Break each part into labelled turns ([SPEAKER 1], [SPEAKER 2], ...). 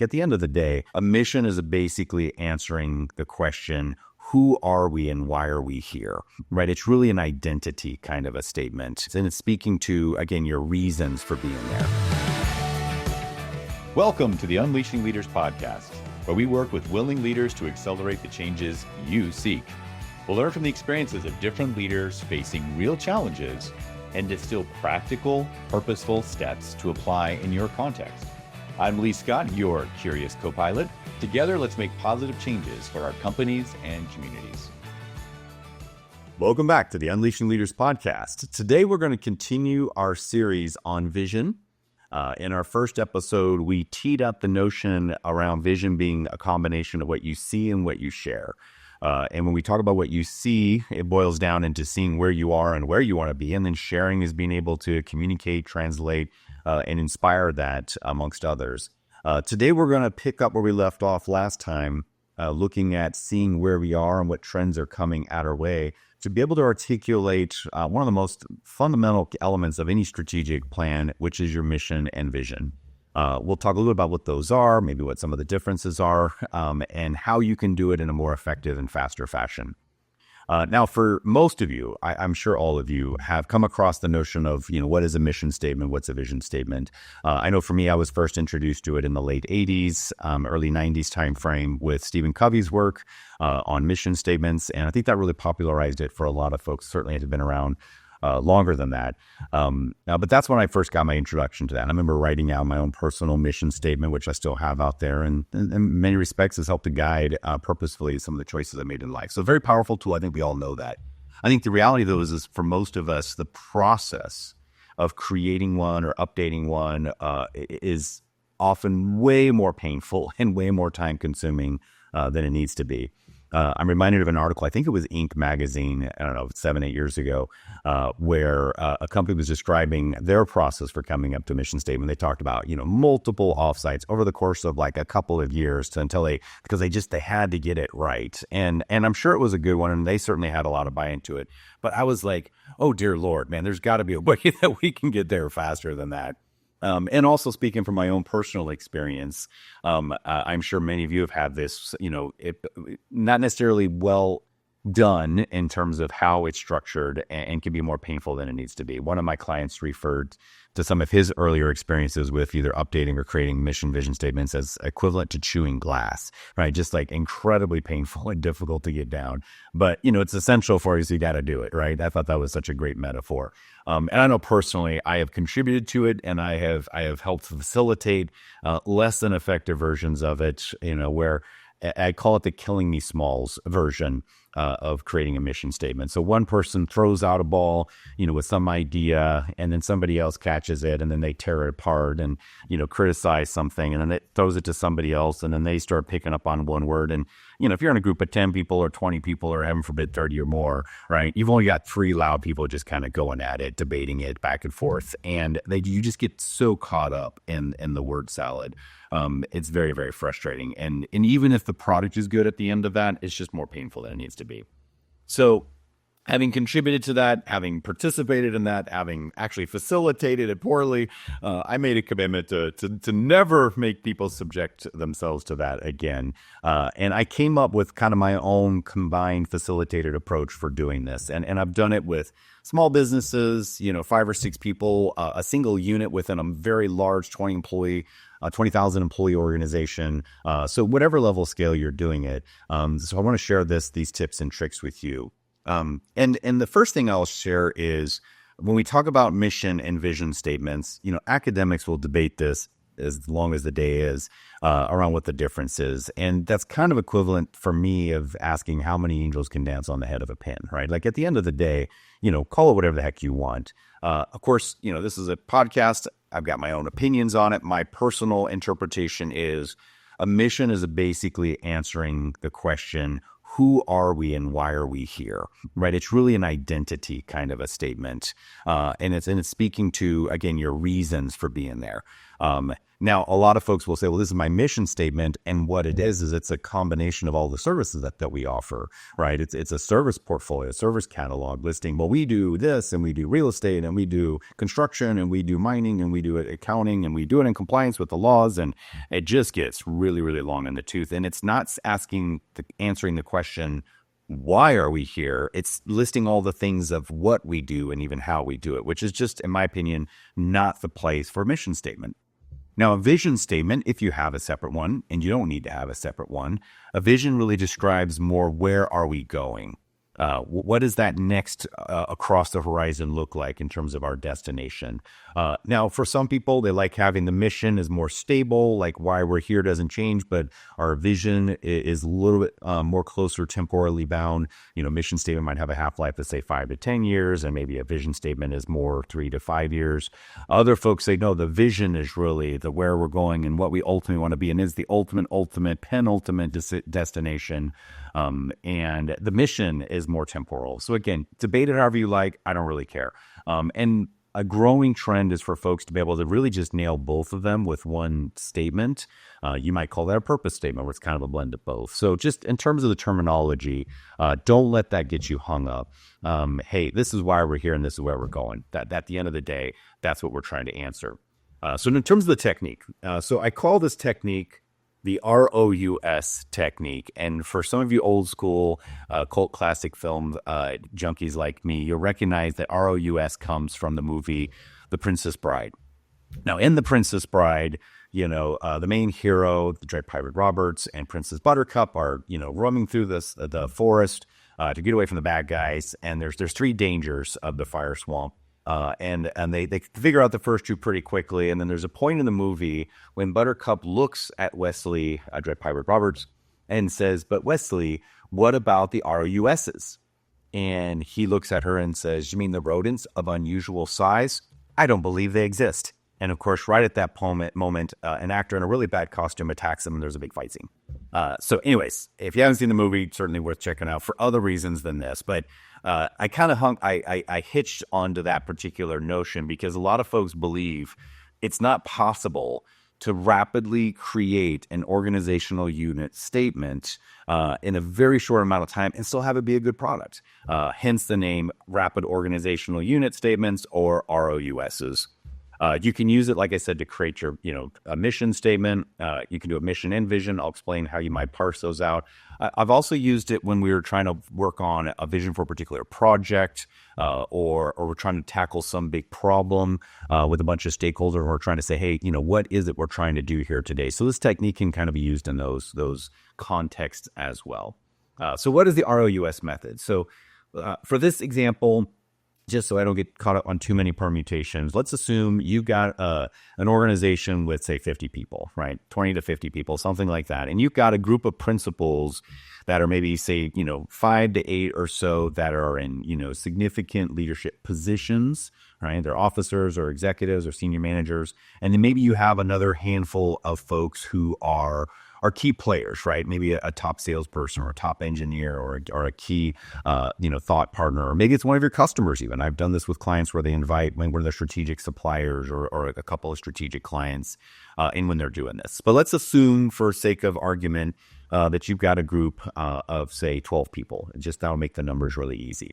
[SPEAKER 1] At the end of the day, a mission is basically answering the question, who are we and why are we here, right? It's really an identity kind of a statement. And it's speaking to, again, your reasons for being there.
[SPEAKER 2] Welcome to the Unleashing Leaders podcast, where we work with willing leaders to accelerate the changes you seek. We'll learn from the experiences of different leaders facing real challenges and distill practical, purposeful steps to apply in your context. I'm Lee Scott, your curious co-pilot. Together, let's make positive changes for our companies and communities.
[SPEAKER 1] Welcome back to the Unleashing Leaders podcast. Today, we're going to continue our series on vision. In our first episode, we teed up the notion around vision being a combination of what you see and what you share. And when we talk about what you see, it boils down into seeing where you are and where you want to be. And then sharing is being able to communicate, translate, and inspire that amongst others. Today, we're going to pick up where we left off last time, looking at seeing where we are and what trends are coming at our way to be able to articulate one of the most fundamental elements of any strategic plan, which is your mission and vision. We'll talk a little about what those are, maybe what some of the differences are, and how you can do it in a more effective and faster fashion. Now, for most of you, I'm sure all of you have come across the notion of, what is a mission statement? What's a vision statement? I know for me, I was first introduced to it in the late 80s, early 90s timeframe with Stephen Covey's work on mission statements. And I think that really popularized it for a lot of folks. Certainly it had been around longer than that. But that's when I first got my introduction to that. I remember writing out my own personal mission statement, which I still have out there, and in many respects has helped to guide purposefully some of the choices I made in life. So a very powerful tool. I think we all know that. I think the reality, though, is for most of us, the process of creating one or updating one is often way more painful and way more time consuming than it needs to be. I'm reminded of an article, I think it was Inc. magazine, 7-8 years ago, where a company was describing their process for coming up to a mission statement. They talked about, multiple offsites over the course of like a couple of years because they had to get it right. And I'm sure it was a good one, and they certainly had a lot of buy-in to it. But I was like, oh, dear Lord, man, there's got to be a way that we can get there faster than that. And also speaking from my own personal experience, I'm sure many of you have had this, not necessarily well done in terms of how it's structured and can be more painful than it needs to be. One of my clients referred to some of his earlier experiences with either updating or creating mission vision statements as equivalent to chewing glass, right? Just like incredibly painful and difficult to get down. But, it's essential for you, so you got to do it, right? I thought that was such a great metaphor. And I know personally, I have contributed to it, and I have helped facilitate less than effective versions of it, where I call it the killing me smalls version of creating a mission statement. So one person throws out a ball, with some idea, and then somebody else catches it, and then they tear it apart and, criticize something, and then it throws it to somebody else, and then they start picking up on one word. And, if you're in a group of 10 people or 20 people or heaven forbid 30 or more, right, you've only got 3 loud people just kind of going at it, debating it back and forth. And you just get so caught up in the word salad. It's very, very frustrating. And even if the product is good at the end of that, it's just more painful than it needs to be. So having contributed to that, having participated in that, having actually facilitated it poorly, I made a commitment to never make people subject themselves to that again. And I came up with kind of my own combined facilitated approach for doing this. And I've done it with small businesses, 5 or 6 people, a single unit within a very large 20,000 employee organization. So whatever level of scale you're doing it. So I want to share these tips and tricks with you. And the first thing I'll share is when we talk about mission and vision statements, academics will debate this as long as the day is around what the difference is. And that's kind of equivalent for me of asking how many angels can dance on the head of a pin, right? Like at the end of the day, call it whatever the heck you want. Of course, this is a podcast. I've got my own opinions on it. My personal interpretation is a mission is basically answering the question, who are we and why are we here, right? It's really an identity kind of a statement. And it's speaking to, again, your reasons for being there. Now, a lot of folks will say, well, this is my mission statement. And what it is it's a combination of all the services that we offer, right? It's a service portfolio, service catalog listing. Well, we do this and we do real estate and we do construction and we do mining and we do accounting and we do it in compliance with the laws. And it just gets really, really long in the tooth. And it's not answering the question, why are we here? It's listing all the things of what we do and even how we do it, which is just, in my opinion, not the place for a mission statement. Now, a vision statement, if you have a separate one, and you don't need to have a separate one, a vision really describes more where are we going? What does that next across the horizon look like in terms of our destination? Now, for some people, they like having the mission is more stable, like why we're here doesn't change, but our vision is a little bit more closer temporally bound. Mission statement might have a half-life of say 5 to 10 years, and maybe a vision statement is more 3 to 5 years. Other folks say, no, the vision is really the where we're going and what we ultimately want to be, and is the ultimate, penultimate destination. And the mission is more temporal. So again, debate it however you like. I don't really care. And a growing trend is for folks to be able to really just nail both of them with one statement. You might call that a purpose statement, where it's kind of a blend of both. So just in terms of the terminology, don't let that get you hung up. Hey, this is why we're here and this is where we're going. That at the end of the day, that's what we're trying to answer. So in terms of the technique, so I call this technique the ROUS technique. And for some of you old school cult classic film junkies like me, you'll recognize that ROUS comes from the movie The Princess Bride. Now, in The Princess Bride, the main hero, the Dread Pirate Roberts, and Princess Buttercup are, roaming through the forest to get away from the bad guys. And there's 3 dangers of the fire swamp. And they figure out the first 2 pretty quickly. And then there's a point in the movie when Buttercup looks at Wesley, Dread Pirate Roberts, and says, but Wesley, what about the ROUSs? And he looks at her and says, you mean the rodents of unusual size? I don't believe they exist. And of course, right at that moment, an actor in a really bad costume attacks him and there's a big fight scene. So anyways, if you haven't seen the movie, certainly worth checking out for other reasons than this. But I kind of I hitched onto that particular notion because a lot of folks believe it's not possible to rapidly create an organizational unit statement in a very short amount of time and still have it be a good product. Hence the name Rapid Organizational Unit Statements, or ROUSs. You can use it, like I said, to create your, a mission statement. You can do a mission and vision. I'll explain how you might parse those out. I've also used it when we were trying to work on a vision for a particular project, or we're trying to tackle some big problem with a bunch of stakeholders, or we're trying to say, hey, what is it we're trying to do here today? So this technique can kind of be used in those contexts as well. So what is the ROUS method? So for this example, just so I don't get caught up on too many permutations, let's assume you've got an organization with, say, 50 people, right? 20 to 50 people, something like that. And you've got a group of principals that are maybe, say, 5 to 8 or so that are in, significant leadership positions, right? They're officers or executives or senior managers. And then maybe you have another handful of folks who are key players, right? Maybe a top salesperson or a top engineer or a key, thought partner, or maybe it's one of your customers even. I've done this with clients where they invite one of their strategic suppliers or a couple of strategic clients in when they're doing this. But let's assume, for sake of argument, that you've got a group of, say, 12 people. Just that'll make the numbers really easy.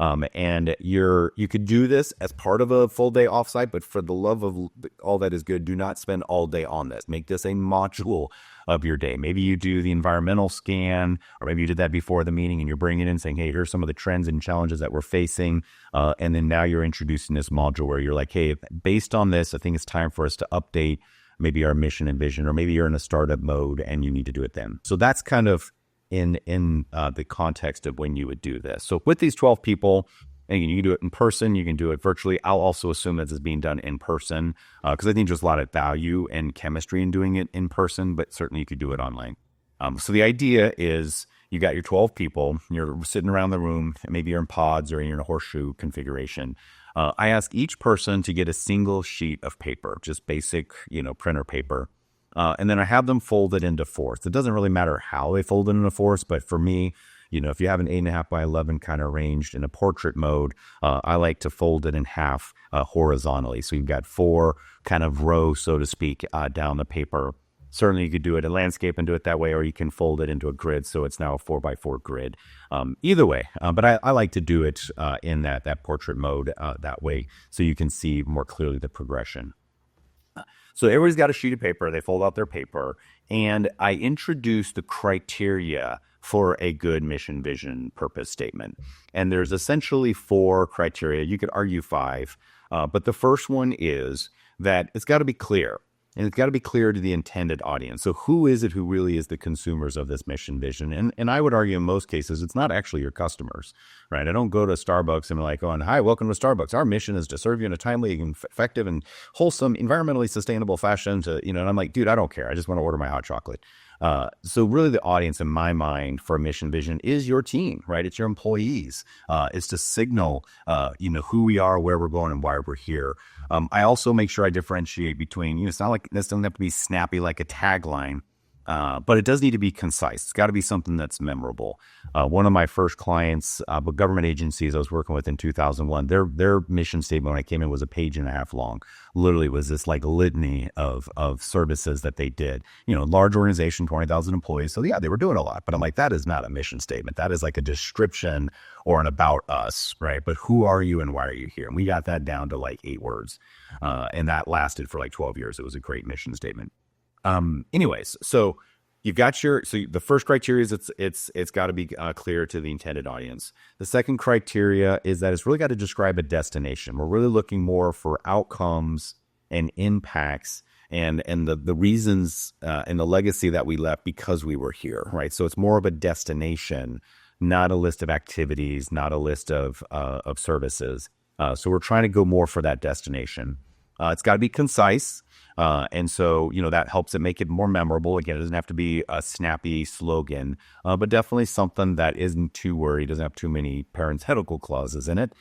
[SPEAKER 1] And you could do this as part of a full day offsite, but for the love of all that is good, do not spend all day on this. Make this a module of your day. Maybe you do the environmental scan, or maybe you did that before the meeting and you're bringing it in saying, hey, here's some of the trends and challenges that we're facing. And then now you're introducing this module where you're like, hey, based on this, I think it's time for us to update maybe our mission and vision, or maybe you're in a startup mode and you need to do it then. So that's kind of in the context of when you would do this. So with these 12 people, and you can do it in person, you can do it virtually. I'll also assume that it's being done in person because I think there's a lot of value and chemistry in doing it in person, but certainly you could do it online. So the idea is you got your 12 people, you're sitting around the room, maybe you're in pods or you're in a horseshoe configuration. I ask each person to get a single sheet of paper, just basic, printer paper. And then I have them folded into fourths. It doesn't really matter how they fold it into fourths, but for me, if you have an 8.5 by 11 kind of arranged in a portrait mode, I like to fold it in half horizontally. So you've got 4 kind of rows, so to speak, down the paper. Certainly you could do it in landscape and do it that way, or you can fold it into a grid. So it's now a 4x4 grid. Either way, but I like to do it in that portrait mode that way, so you can see more clearly the progression. So everybody's got a sheet of paper. They fold out their paper, and I introduce the criteria for a good mission, vision, purpose statement. And there's essentially 4 criteria. You could argue 5, but the first one is that it's got to be clear. And it's got to be clear to the intended audience. So who is it who really is the consumers of this mission vision? And I would argue in most cases, it's not actually your customers, right? I don't go to Starbucks and be like, oh, hi, welcome to Starbucks. Our mission is to serve you in a timely and effective and wholesome, environmentally sustainable fashion and I'm like, dude, I don't care. I just want to order my hot chocolate. So really the audience in my mind for a mission vision is your team, right? It's your employees. It's to signal, who we are, where we're going, and why we're here. I also make sure I differentiate between, it's not like this doesn't have to be snappy like a tagline, but it does need to be concise. It's got to be something that's memorable. One of my first clients, government agencies I was working with in 2001, their mission statement when I came in was a 1.5 pages long. Literally was this like litany of services that they did. Large organization, 20,000 employees. So yeah, they were doing a lot, but I'm like, that is not a mission statement. That is like a description or an about us, right? But who are you and why are you here? And we got that down to like 8 words. And that lasted for like 12 years. It was a great mission statement. Anyways, so you've got the first criteria is it's got to be clear to the intended audience. The second criteria is that it's really got to describe a destination. We're really looking more for outcomes and impacts and the reasons and the legacy that we left because we were here, right? So it's more of a destination, not a list of activities, not a list of services. So we're trying to go more for that destination. It's got to be concise. And so, that helps it make it more memorable. Again, it doesn't have to be a snappy slogan, but definitely something that isn't too wordy, doesn't have too many parenthetical clauses in it.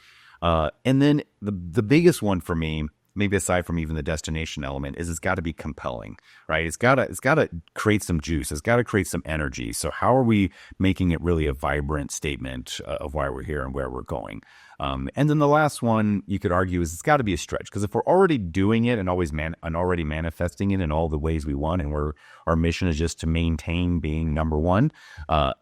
[SPEAKER 1] And then the biggest one for me, maybe aside from even the destination element, is it's got to be compelling, right? It's got to create some juice. It's got to create some energy. So how are we making it really a vibrant statement of why we're here and where we're going? And then the last one you could argue is it's got to be a stretch, because if we're already doing it and already manifesting it in all the ways we want, and our mission is just to maintain being number one,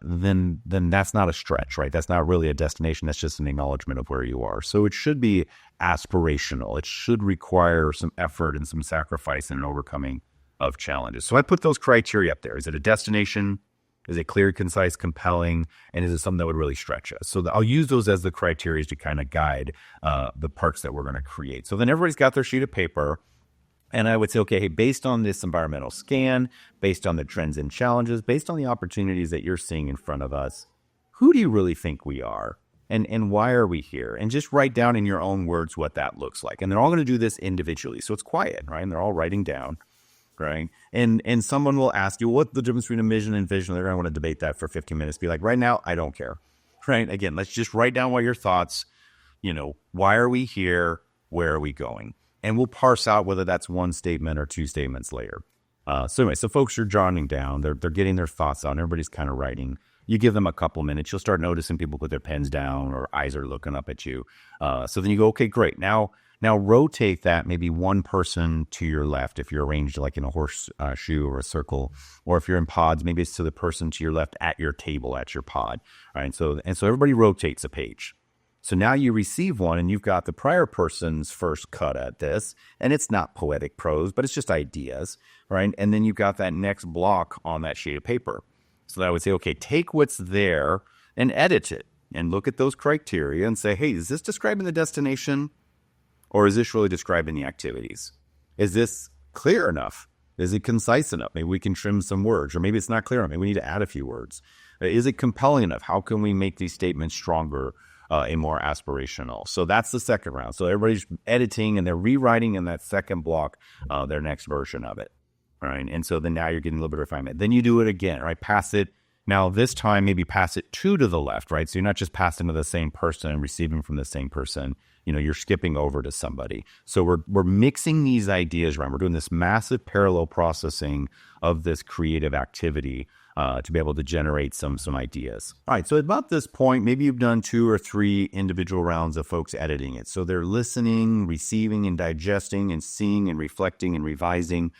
[SPEAKER 1] then that's not a stretch, right? That's not really a destination. That's just an acknowledgement of where you are. So it should be aspirational. It should require some effort and some sacrifice and an overcoming of challenges. So I put those criteria up there. Is it a destination? Is it clear, concise, compelling? And is it something that would really stretch us? So I'll use those as the criteria to kind of guide the parts that we're going to create. So then everybody's got their sheet of paper. And I would say, okay, hey, based on this environmental scan, based on the trends and challenges, based on the opportunities that you're seeing in front of us, who do you really think we are? And why are we here? And just write down in your own words what that looks like. And they're all going to do this individually. So it's quiet, right? And they're all writing down. Right. And someone will ask you, what's the difference between a mission and vision? They're going to want to debate that for 15 minutes. Be like, right now, I don't care. Right. Again, let's just write down what your thoughts, why are we here? Where are we going? And we'll parse out whether that's one statement or two statements later. So anyway, so folks are jotting down, they're getting their thoughts on, everybody's kind of writing. You give them a couple minutes, you'll start noticing people put their pens down or eyes are looking up at you. So then you go, okay, great. Now rotate that maybe one person to your left if you're arranged like in a horseshoe or a circle, or if you're in pods, maybe it's to the person to your left at your table, at your pod, right? So everybody rotates a page. So now you receive one and you've got the prior person's first cut at this, and it's not poetic prose, but it's just ideas, right? And then you've got that next block on that sheet of paper. So I would say, okay, take what's there and edit it and look at those criteria and say, hey, is this describing the destination? Or is this really describing the activities? Is this clear enough? Is it concise enough? Maybe we can trim some words, or maybe it's not clear enough. Maybe we need to add a few words. Is it compelling enough? How can we make these statements stronger and more aspirational? So that's the second round. So everybody's editing and they're rewriting in that second block their next version of it. Right. And so then now you're getting a little bit of refinement. Then you do it again, right? Pass it Now, this time, maybe pass it two to the left, right? So you're not just passing to the same person and receiving from the same person. You're skipping over to somebody. So we're mixing these ideas around. We're doing this massive parallel processing of this creative activity to be able to generate some ideas. All right, so at about this point, maybe you've done 2 or 3 individual rounds of folks editing it. So they're listening, receiving, and digesting, and seeing, and reflecting, and revising.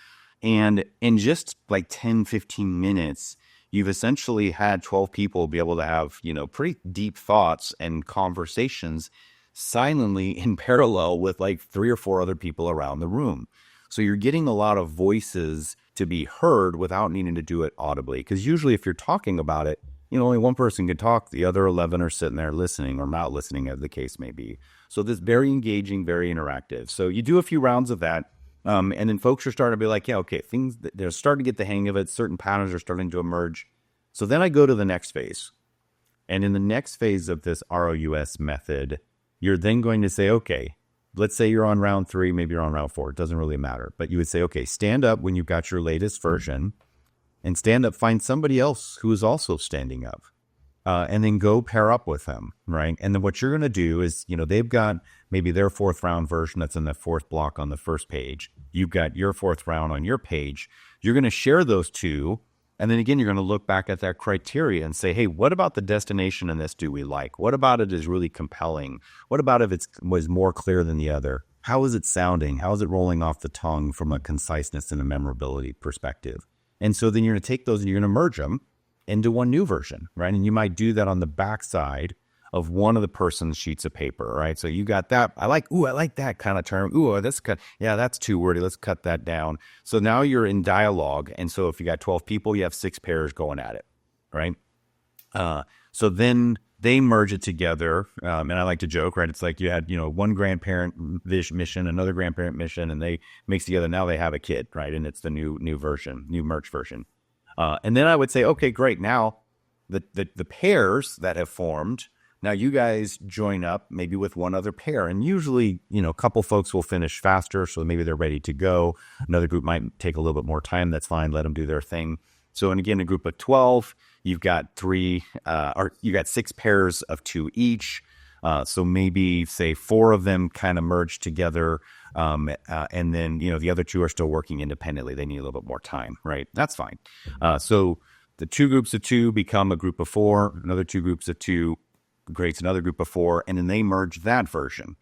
[SPEAKER 1] And in just like 10, 15 minutes, you've essentially had 12 people be able to have, pretty deep thoughts and conversations silently in parallel with like 3 or 4 other people around the room. So you're getting a lot of voices to be heard without needing to do it audibly. Because usually if you're talking about it, only one person can talk. The other 11 are sitting there listening or not listening, as the case may be. So this very engaging, very interactive. So you do a few rounds of that. And then folks are starting to be like, yeah, okay, they're starting to get the hang of it. Certain patterns are starting to emerge. So then I go to the next phase. And in the next phase of this ROUS method, you're then going to say, okay, let's say you're on round 3, maybe you're on round 4. It doesn't really matter. But you would say, okay, stand up when you've got your latest version and stand up, find somebody else who is also standing up. And then go pair up with them, right? And then what you're going to do is, they've got maybe their 4th round version that's in the 4th block on the first page. You've got your 4th round on your page. You're going to share those two. And then again, you're going to look back at that criteria and say, hey, what about the destination in this do we like? What about it is really compelling? What about if it was more clear than the other? How is it sounding? How is it rolling off the tongue from a conciseness and a memorability perspective? And so then you're going to take those and you're going to merge them into one new version, right? And you might do that on the backside of one of the person's sheets of paper, right? So you got that. I like that kind of term. That's too wordy. Let's cut that down. So now you're in dialogue. And so if you got 12 people, you have 6 pairs going at it, right? So then they merge it together. And I like to joke, right? It's like you had, one grandparent mission, another grandparent mission, and they mix together. Now they have a kid, right? And it's the new version, new merge version. And then I would say, okay, great. Now the pairs that have formed, now you guys join up maybe with one other pair. And usually, a couple folks will finish faster. So maybe they're ready to go. Another group might take a little bit more time. That's fine. Let them do their thing. So, and again, a group of 12, you've got 6 pairs of 2 each. So maybe say 4 of them kind of merge together. And then, the other 2 are still working independently. They need a little bit more time, right? That's fine. So the 2 groups of 2 become a group of 4, another 2 groups of 2 creates another group of 4, and then they merge that version.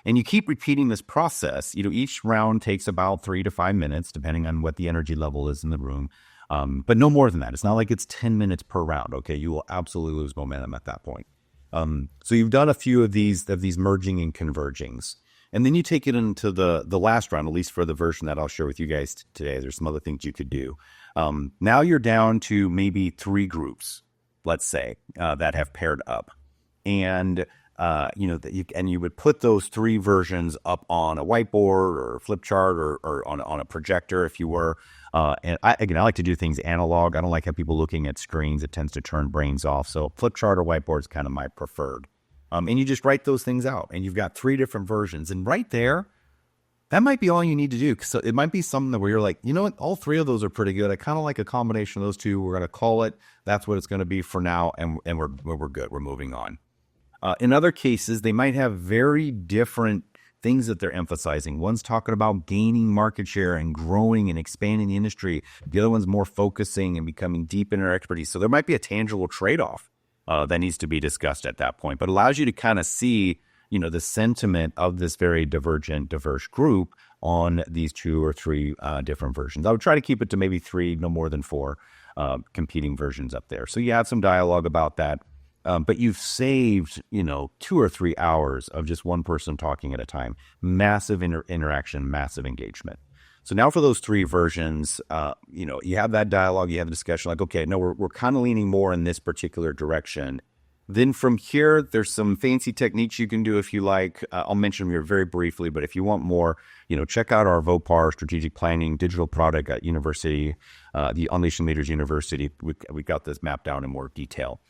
[SPEAKER 1] And you keep repeating this process. Each round takes about 3 to 5 minutes, depending on what the energy level is in the room. But no more than that. It's not like it's 10 minutes per round. Okay. You will absolutely lose momentum at that point. So you've done a few of these merging and convergings. And then you take it into the last round, at least for the version that I'll share with you guys today. There's some other things you could do. Now you're down to maybe 3 groups, let's say, that have paired up. And you would put those 3 versions up on a whiteboard or a flip chart or on a projector if you were. And I like to do things analog. I don't like how people looking at screens. It tends to turn brains off. So flip chart or whiteboard is kind of my preferred. And you just write those things out. And you've got 3 different versions. And right there, that might be all you need to do. So it might be something where you're like, you know what, all 3 of those are pretty good. I kind of like a combination of those 2. We're going to call it. That's what it's going to be for now. And we're good. We're moving on. In other cases, they might have very different things that they're emphasizing. One's talking about gaining market share and growing and expanding the industry. The other one's more focusing and becoming deep in their expertise. So there might be a tangible trade-off that needs to be discussed at that point, but allows you to kind of see, the sentiment of this very diverse group on these 2 or 3 different versions. I would try to keep it to maybe 3, no more than 4 competing versions up there. So you have some dialogue about that. But you've saved, 2 or 3 hours of just one person talking at a time. Massive interaction, massive engagement. So now for those 3 versions, you have that dialogue, you have the discussion like, okay, no, we're kind of leaning more in this particular direction. Then from here, there's some fancy techniques you can do if you like. I'll mention them here very briefly, but if you want more, check out our VOPAR Strategic Planning Digital Product at University, the Unleashing Leaders University. We got this mapped out in more detail.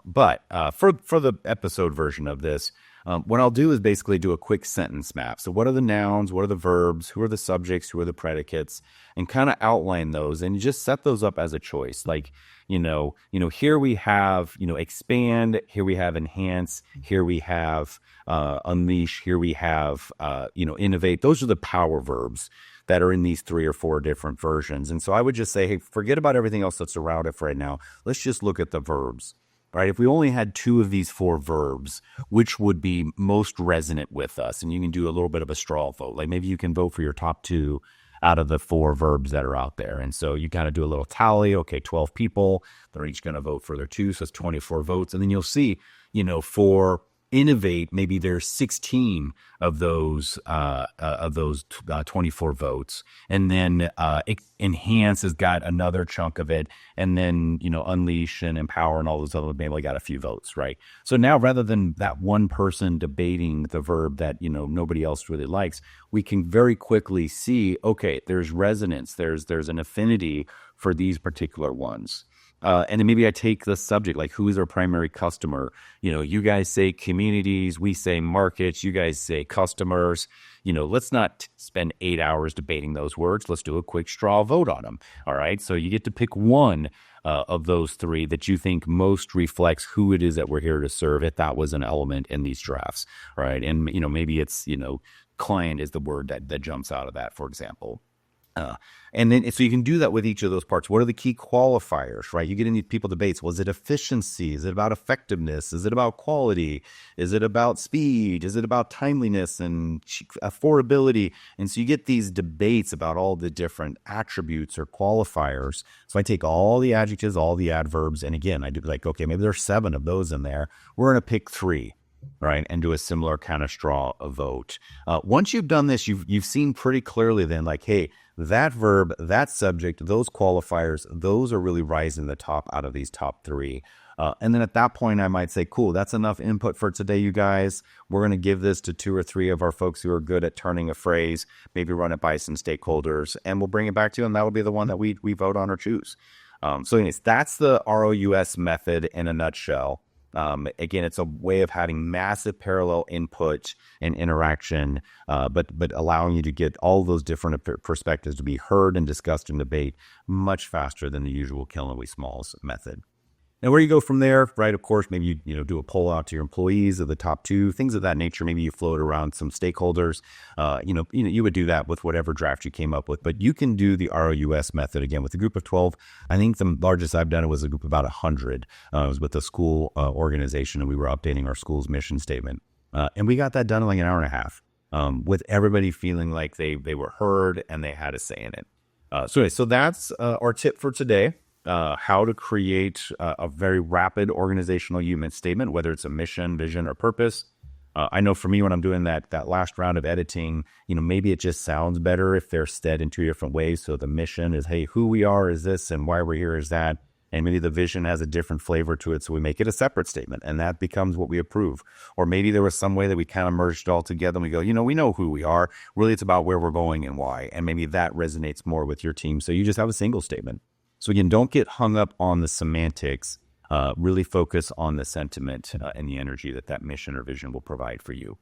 [SPEAKER 1] But for the episode version of this, What I'll do is basically do a quick sentence map. So what are the nouns? What are the verbs? Who are the subjects? Who are the predicates? And kind of outline those and just set those up as a choice. Like, here we have, expand. Here we have enhance. Here we have unleash. Here we have, innovate. Those are the power verbs that are in these 3 or 4 different versions. And so I would just say, hey, forget about everything else that's around it for right now. Let's just look at the verbs. Right? If we only had 2 of these 4 verbs, which would be most resonant with us? And you can do a little bit of a straw vote. Like maybe you can vote for your top 2 out of the 4 verbs that are out there. And so you kind of do a little tally. Okay, 12 people, they're each going to vote for their 2. So it's 24 votes. And then you'll see, for innovate, maybe there's 16 of those 24 votes, and then enhance has got another chunk of it, and then unleash and empower and all those other maybe got a few votes, right? So now rather than that one person debating the verb that nobody else really likes, we can very quickly see, okay, there's resonance, there's an affinity for these particular ones. And then maybe I take the subject, like who is our primary customer? You guys say communities, we say markets, you guys say customers. Let's not spend 8 hours debating those words. Let's do a quick straw vote on them. All right. So you get to pick one of those 3 that you think most reflects who it is that we're here to serve, if that was an element in these drafts. Right. And, maybe it's, client is the word that jumps out of that, for example. And then, so you can do that with each of those parts. What are the key qualifiers, right? You get into people debates. Was it efficiency? Is it about effectiveness? Is it about quality? Is it about speed? Is it about timeliness and affordability? And so you get these debates about all the different attributes or qualifiers. So I take all the adjectives, all the adverbs. And again, I do like, okay, maybe there's 7 of those in there. We're going to pick 3. Right, and do a similar kind of straw vote. Once you've done this, you've seen pretty clearly then, like, hey, that verb, that subject, those qualifiers, those are really rising to the top out of these top 3. And then at that point, I might say, cool, that's enough input for today, you guys. We're going to give this to 2 or 3 of our folks who are good at turning a phrase, maybe run it by some stakeholders, and we'll bring it back to you, and that will be the one that we vote on or choose. So anyways, that's the ROUS method in a nutshell. Again, it's a way of having massive parallel input and interaction, but allowing you to get all those different perspectives to be heard and discussed and debate much faster than the usual Kill and We Smalls method. Now, where you go from there, right? Of course, maybe you do a poll out to your employees of the top 2, things of that nature. Maybe you float around some stakeholders. You would do that with whatever draft you came up with. But you can do the ROUS method again with a group of 12. I think the largest I've done it was a group of about 100. It was with a school organization, and we were updating our school's mission statement. And we got that done in like an hour and a half, with everybody feeling like they were heard and they had a say in it. So that's our tip for today. How to create a very rapid organizational human statement, whether it's a mission, vision, or purpose. I know for me, when I'm doing that last round of editing, maybe it just sounds better if they're said in 2 different ways. So the mission is, hey, who we are is this, and why we're here is that. And maybe the vision has a different flavor to it, so we make it a separate statement, and that becomes what we approve. Or maybe there was some way that we kind of merged it all together, and we go, we know who we are. Really, it's about where we're going and why. And maybe that resonates more with your team, so you just have a single statement. So again, don't get hung up on the semantics. Really focus on the sentiment and the energy that mission or vision will provide for you.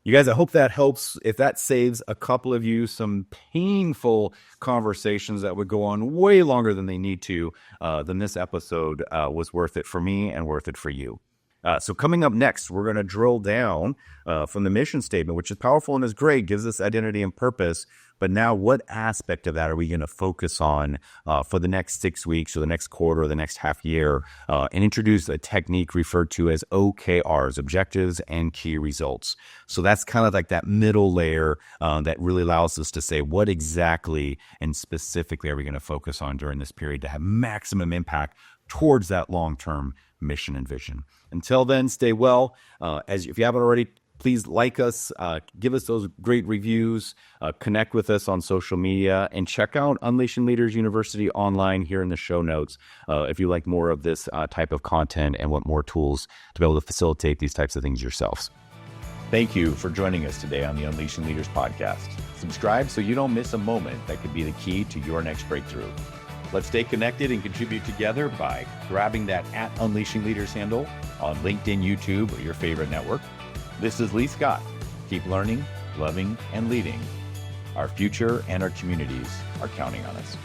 [SPEAKER 1] You guys, I hope that helps. If that saves a couple of you some painful conversations that would go on way longer than they need to, then this episode was worth it for me and worth it for you. So coming up next, we're going to drill down from the mission statement, which is powerful and is great, gives us identity and purpose. But now what aspect of that are we going to focus on for the next 6 weeks or the next quarter or the next half year, and introduce a technique referred to as OKRs, objectives and key results. So that's kind of like that middle layer that really allows us to say what exactly and specifically are we going to focus on during this period to have maximum impact towards that long-term mission and vision. Until then, stay well. If you haven't already, please like us, give us those great reviews, connect with us on social media, and check out Unleashing Leaders University online here in the show notes if you like more of this type of content and want more tools to be able to facilitate these types of things yourselves.
[SPEAKER 2] Thank you for joining us today on the Unleashing Leaders podcast. Subscribe so you don't miss a moment that could be the key to your next breakthrough. Let's stay connected and contribute together by grabbing that @Unleashing Leaders handle on LinkedIn, YouTube, or your favorite network. This is Lee Scott. Keep learning, loving, and leading. Our future and our communities are counting on us.